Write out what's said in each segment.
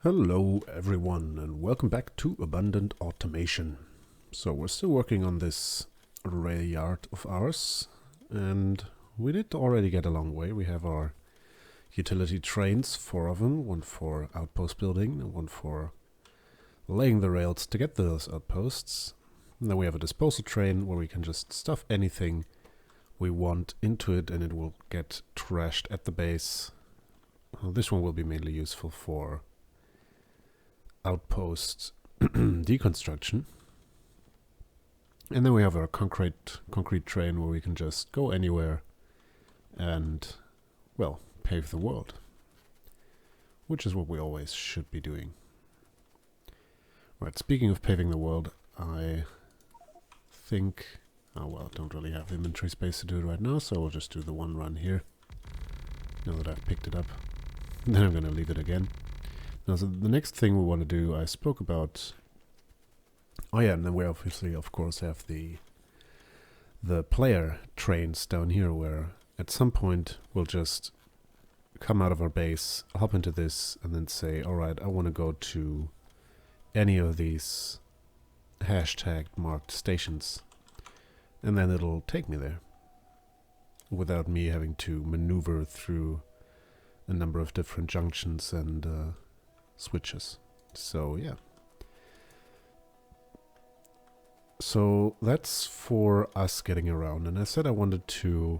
Hello everyone and welcome back to Abundant Automation. So we're still working on this rail yard of ours and we did already get a long way. We have our utility trains, 4 of them, one for outpost building and one for laying the rails to get those outposts. And then we have a disposal train where we can just stuff anything we want into it and it will get trashed at the base. This one will be mainly useful for outpost deconstruction. And then we have our concrete train where we can just go anywhere and, well, pave the world. Which is what we always should be doing. Right, speaking of paving the world, I think... oh well, I don't really have inventory space to do it right now, so I'll just do the one run here. Now that I've picked it up. Then I'm going to leave it again. Now, so the next thing we want to do, I spoke about... oh yeah, and then we obviously, of course, have the player trains down here, where at some point we'll just come out of our base, hop into this, and then say, alright, I want to go to any of these hashtag marked stations. And then it'll take me there, without me having to maneuver through a number of different junctions and switches. So yeah. So that's for us getting around, and I said I wanted to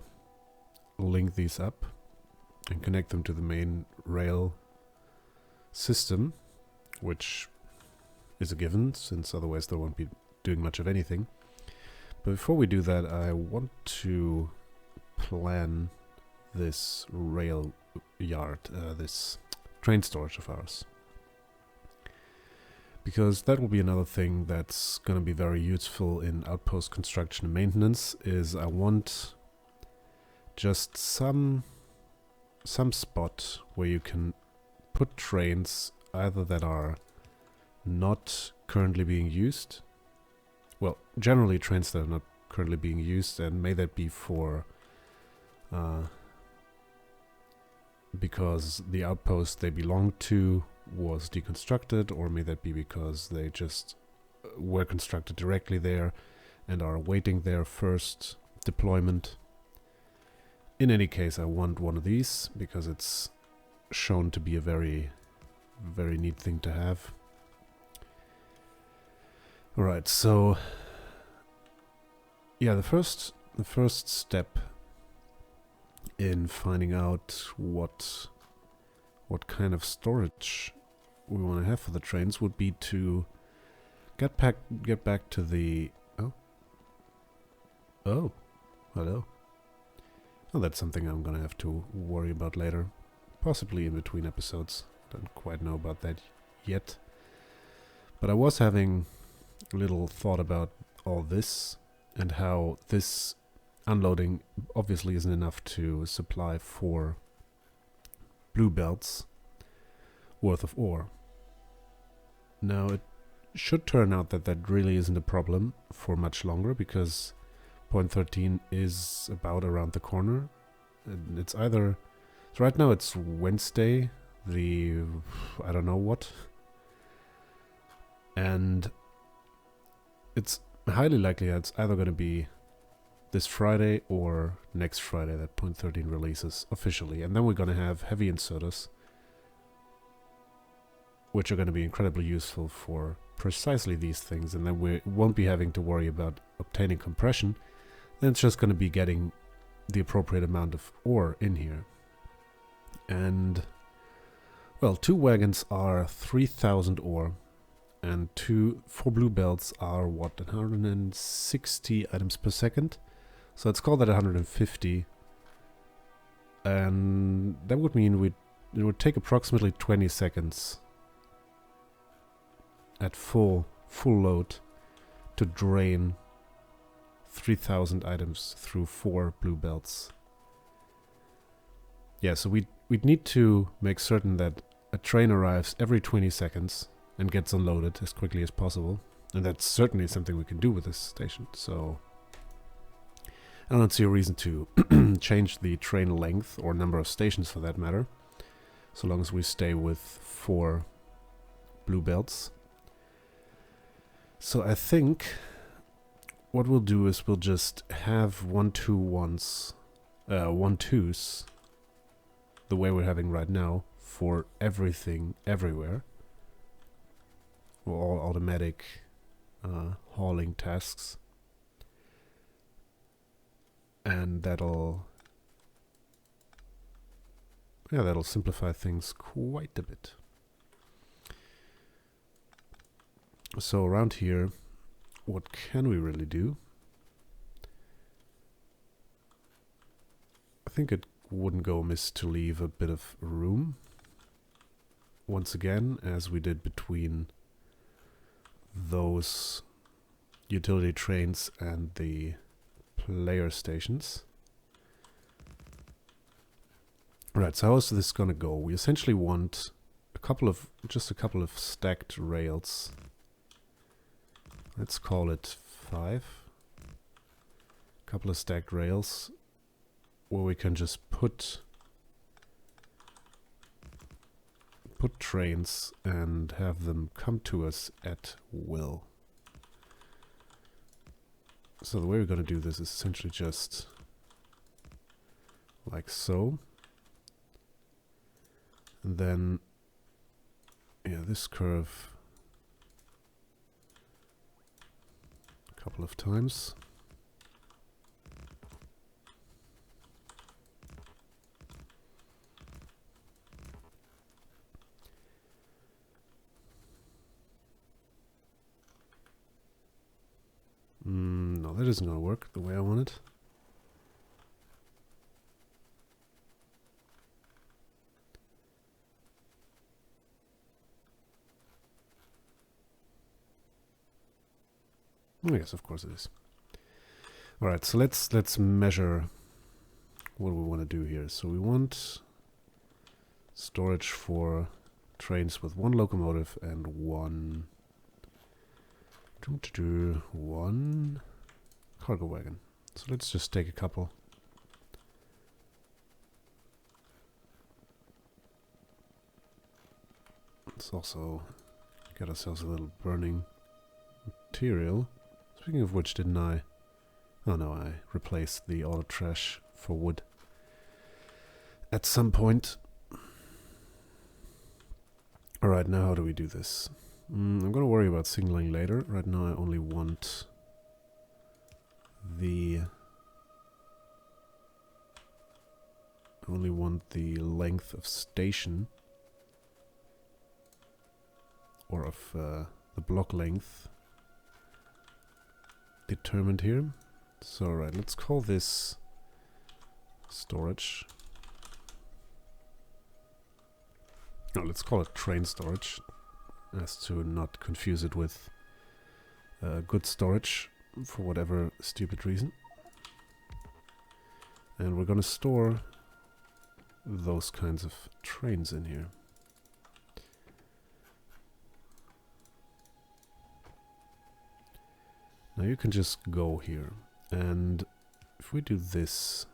link these up and connect them to the main rail system, which is a given, since otherwise they won't be doing much of anything. But before we do that, I want to plan this rail yard, this train storage of ours. Because that will be another thing that's going to be very useful in outpost construction and maintenance, is I want just some spot where you can put trains either that are not currently being used, well, generally trains that are not currently being used, and may that be for because the outpost they belong to was deconstructed, or may that be because they just were constructed directly there and are awaiting their first deployment. In any case, I want one of these because it's shown to be a very, very neat thing to have. Alright, so yeah, the first step in finding out what kind of storage we want to have for the trains would be to get back to the... oh, hello. Oh, that's something I'm gonna have to worry about later, possibly in between episodes. Don't quite know about that yet, but I was having a little thought about all this and how this unloading obviously isn't enough to supply 4 blue belts worth of ore. Now, it should turn out that that really isn't a problem for much longer, because point 13 is about around the corner. And it's either... so right now it's Wednesday, the... I don't know what. And it's highly likely that it's either going to be this Friday or next Friday that point 13 releases officially. And then we're going to have heavy inserters, which are going to be incredibly useful for precisely these things, and then we won't be having to worry about obtaining compression. Then it's just going to be getting the appropriate amount of ore in here. And, well, 2 wagons are 3,000 ore, and 4 blue belts are, what, 160 items per second? So let's call that 150. And that would mean it would take approximately 20 seconds at full load to drain 3,000 items through 4 blue belts. Yeah, so we'd need to make certain that a train arrives every 20 seconds and gets unloaded as quickly as possible. And that's certainly something we can do with this station, so I don't see a reason to change the train length or number of stations for that matter, so long as we stay with 4 blue belts. So I think what we'll do is we'll just have 1-2-1s, 1-2s, the way we're having right now, for everything, everywhere. Or all automatic hauling tasks. And that'll simplify things quite a bit. So around here, what can we really do? I think it wouldn't go amiss to leave a bit of room. Once again, as we did between those utility trains and the player stations. Right, so how is this gonna go? We essentially want just a couple of stacked rails. Let's call it 5. A couple of stacked rails where we can just put trains and have them come to us at will. So the way we're going to do this is essentially just like so. And then, yeah, this curve a couple of times. No, that isn't going to work the way I want it. Oh, yes, of course it is. All right, so let's measure what we want to do here. So we want storage for trains with 1 locomotive and 1 cargo wagon. So let's just take a couple. Let's also get ourselves a little burning material. Speaking of which, didn't I? Oh no, I replaced the auto trash for wood at some point. Alright, now how do we do this? I'm gonna worry about signaling later. Right now I only want the length of station, or of the block length determined here. So right, let's call this storage. No, let's call it train storage, as to not confuse it with good storage for whatever stupid reason. And we're gonna store those kinds of trains in here. Now you can just go here, and if we do this,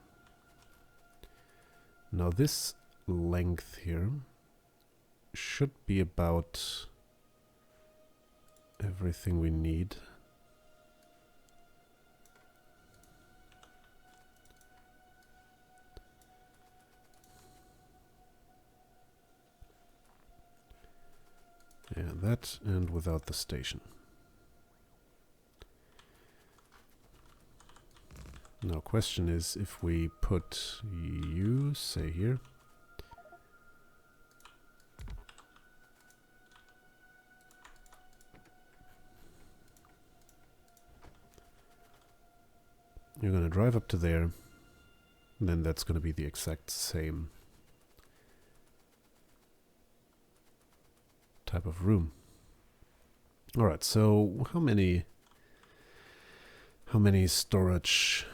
now this length here should be about everything we need. Yeah, that, and without the station. Now, question is, if we put you, say here, you're going to drive up to there, and then that's going to be the exact same type of room. Alright, so how many storage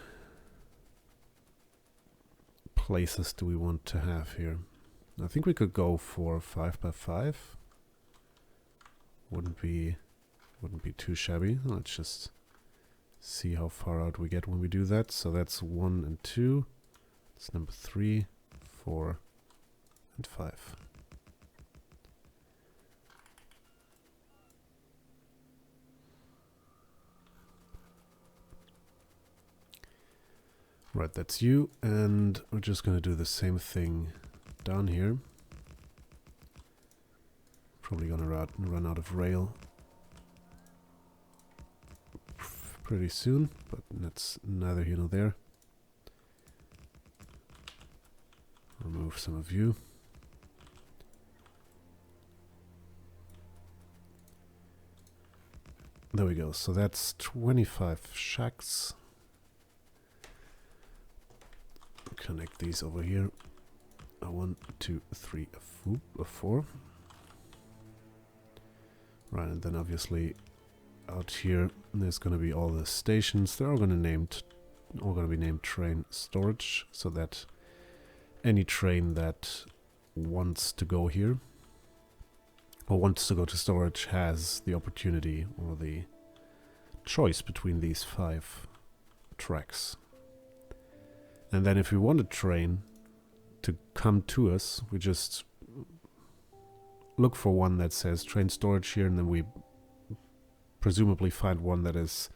places do we want to have here? I think we could go for 5 by 5. Wouldn't be too shabby. Let's just see how far out we get when we do that. So that's 1 and 2. That's number 3, 4, and 5. Right, that's you, and we're just gonna do the same thing down here. Probably gonna run out of rail pretty soon, but that's neither here nor there. Remove some of you. There we go, so that's 25 shacks. Connect these over here. 1, 2, 3, 4. Right, and then obviously out here there's going to be all the stations. They're all going to be named train storage, so that any train that wants to go here or wants to go to storage has the opportunity or the choice between these 5 tracks. And then if we want a train to come to us, we just look for one that says train storage here, and then we presumably find one that is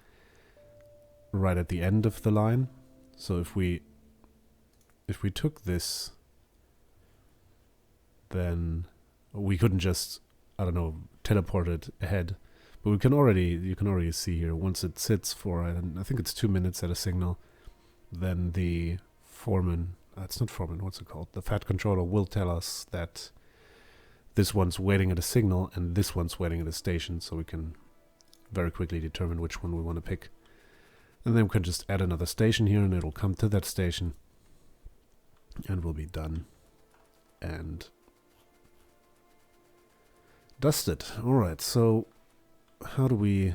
right at the end of the line. So if we took this, then we couldn't just, I don't know, teleport it ahead. But you can already see here, once it sits for, I think it's 2 minutes at a signal, then the foreman, it's not foreman, what's it called? The FAT controller will tell us that this one's waiting at a signal and this one's waiting at a station, so we can very quickly determine which one we want to pick. And then we can just add another station here and it'll come to that station and we'll be done and dusted. Alright, so how do we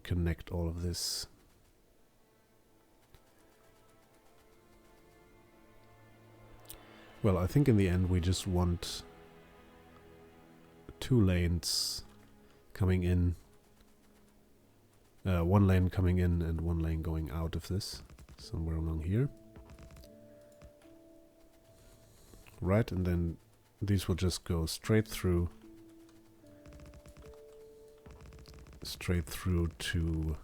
connect all of this? Well, I think in the end we just want 2 lanes coming in, 1 lane coming in and 1 lane going out of this, somewhere along here. Right, and then these will just go straight through to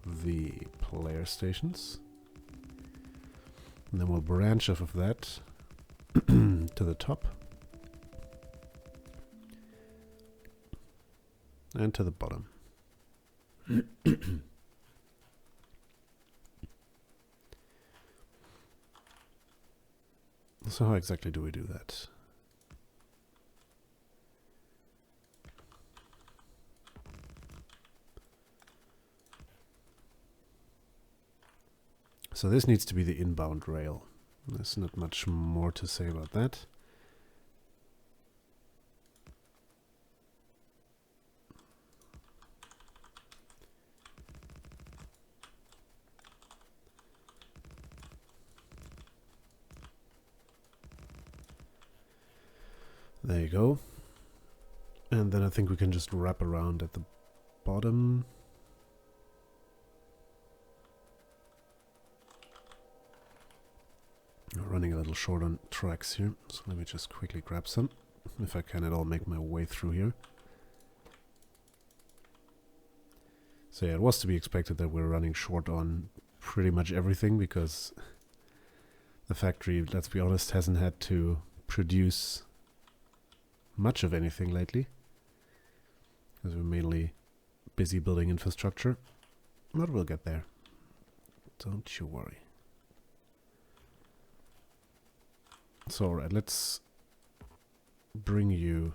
the player stations. And then we'll branch off of that to the top and to the bottom. So how exactly do we do that? So this needs to be the inbound rail. There's not much more to say about that. There you go. And then I think we can just wrap around at the bottom. We're running a little short on tracks here, so let me just quickly grab some, if I can at all make my way through here. So yeah, it was to be expected that we're running short on pretty much everything, because the factory, let's be honest, hasn't had to produce much of anything lately, because we're mainly busy building infrastructure, but we'll get there. Don't you worry. So alright, let's bring you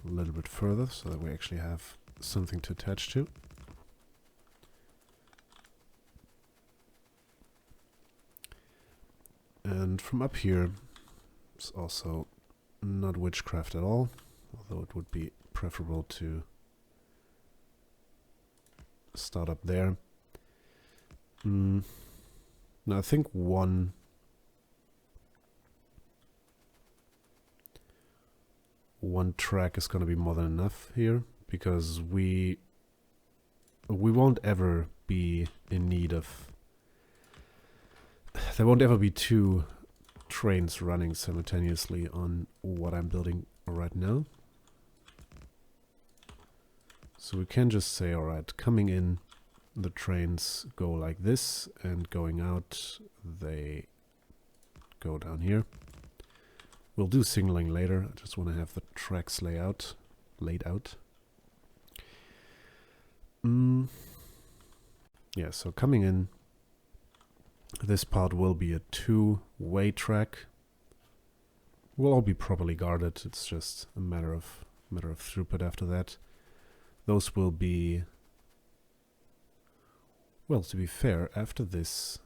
a little bit further so that we actually have something to attach to. And from up here, it's also not witchcraft at all, although it would be preferable to start up there. Now I think one track is going to be more than enough here, because we won't ever be in need of, there won't ever be 2 trains running simultaneously on what I'm building right now. So we can just say, alright, coming in the trains go like this, and going out they go down here. We'll do signaling later. I just want to have the tracks laid out. Yeah, so coming in, this part will be a two-way track. Will all be properly guarded. It's just a matter of throughput after that. Those will be, well, to be fair, after this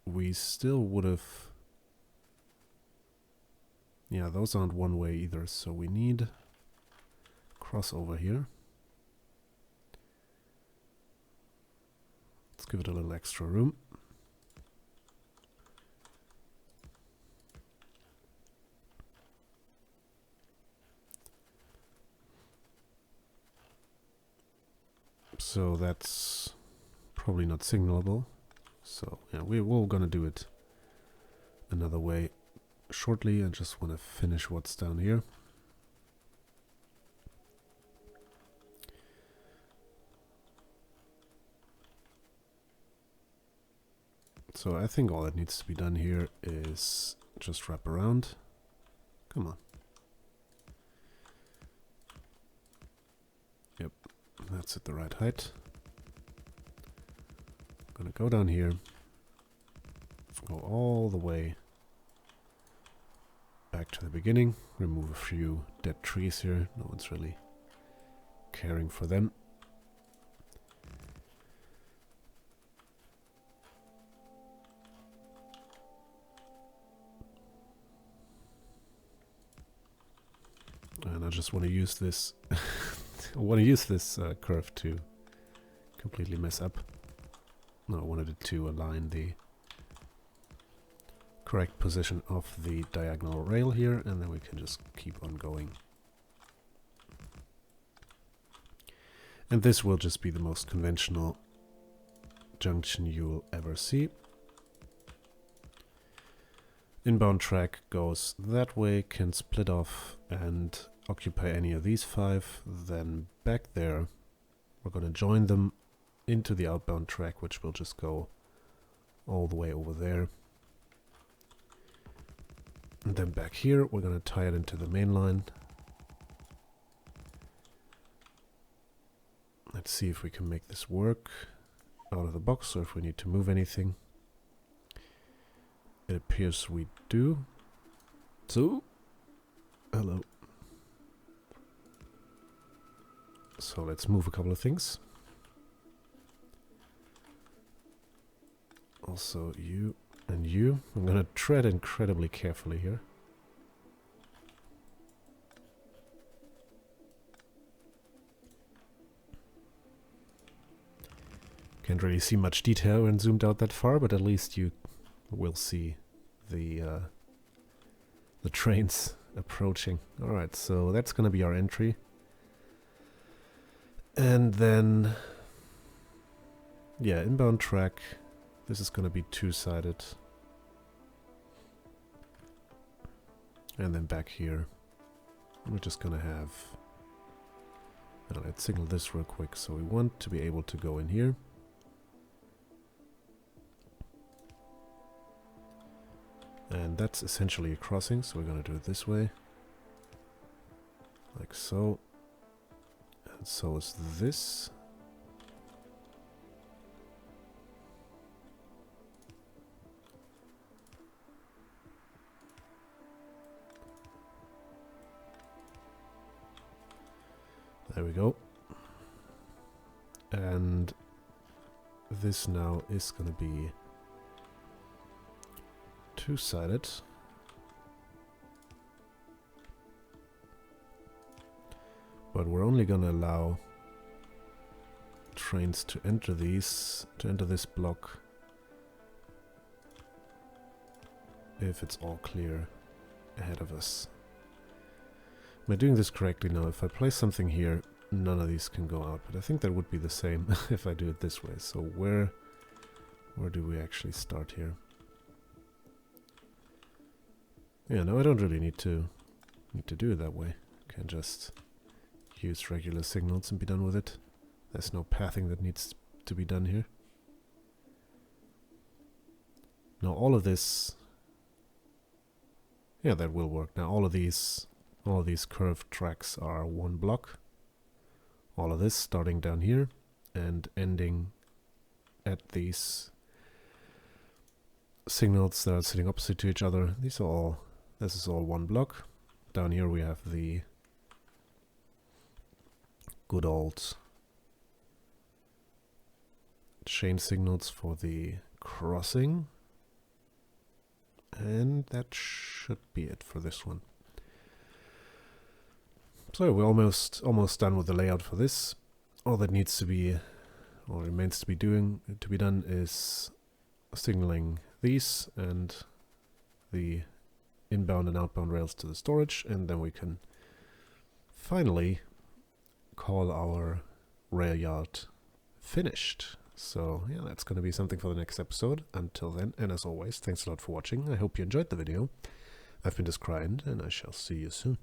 we still would have, yeah, those aren't one way either, so we need crossover here. Let's give it a little extra room. So that's probably not signalable. So yeah, we're gonna do it another way shortly. I just want to finish what's down here. So I think all that needs to be done here is just wrap around. Come on. Yep, that's at the right height. Gonna go down here, go all the way back to the beginning, remove a few dead trees here. No one's really caring for them. And I just want to use this curve to completely mess up. No, I wanted it to align the correct position of the diagonal rail here, and then we can just keep on going. And this will just be the most conventional junction you'll ever see. Inbound track goes that way, can split off and occupy any of these five. Then back there, we're going to join them into the outbound track, which will just go all the way over there. And then back here, we're going to tie it into the main line. Let's see if we can make this work out of the box, or if we need to move anything. It appears we do. So, hello. So let's move a couple of things. Also you and you. I'm gonna tread incredibly carefully here. Can't really see much detail when zoomed out that far, but at least you will see the trains approaching. Alright, so that's gonna be our entry. And then, yeah, inbound track. This is gonna be two-sided. And then back here, we're just gonna have... Now let's signal this real quick. So we want to be able to go in here. And that's essentially a crossing, so we're going to do it this way. Like so. And so is this. There we go. And this now is going to be two-sided. But we're only going to allow trains to enter this block if it's all clear ahead of us. Am I doing this correctly now? If I place something here, none of these can go out, but I think that would be the same if I do it this way. So where do we actually start here? Yeah, no, I don't really need to do it that way. I can just use regular signals and be done with it. There's no pathing that needs to be done here. Now all of this, yeah, that will work. Now all of these curved tracks are one block. All of this starting down here and ending at these signals that are sitting opposite to each other. This is all one block. Down here we have the good old chain signals for the crossing. And that should be it for this one. So we're almost done with the layout for this. All that needs to be, or remains to be done is signaling these and the inbound and outbound rails to the storage, and then we can finally call our rail yard finished. So yeah, that's going to be something for the next episode. Until then, and as always, thanks a lot for watching. I hope you enjoyed the video. I've been Discrind, and I shall see you soon.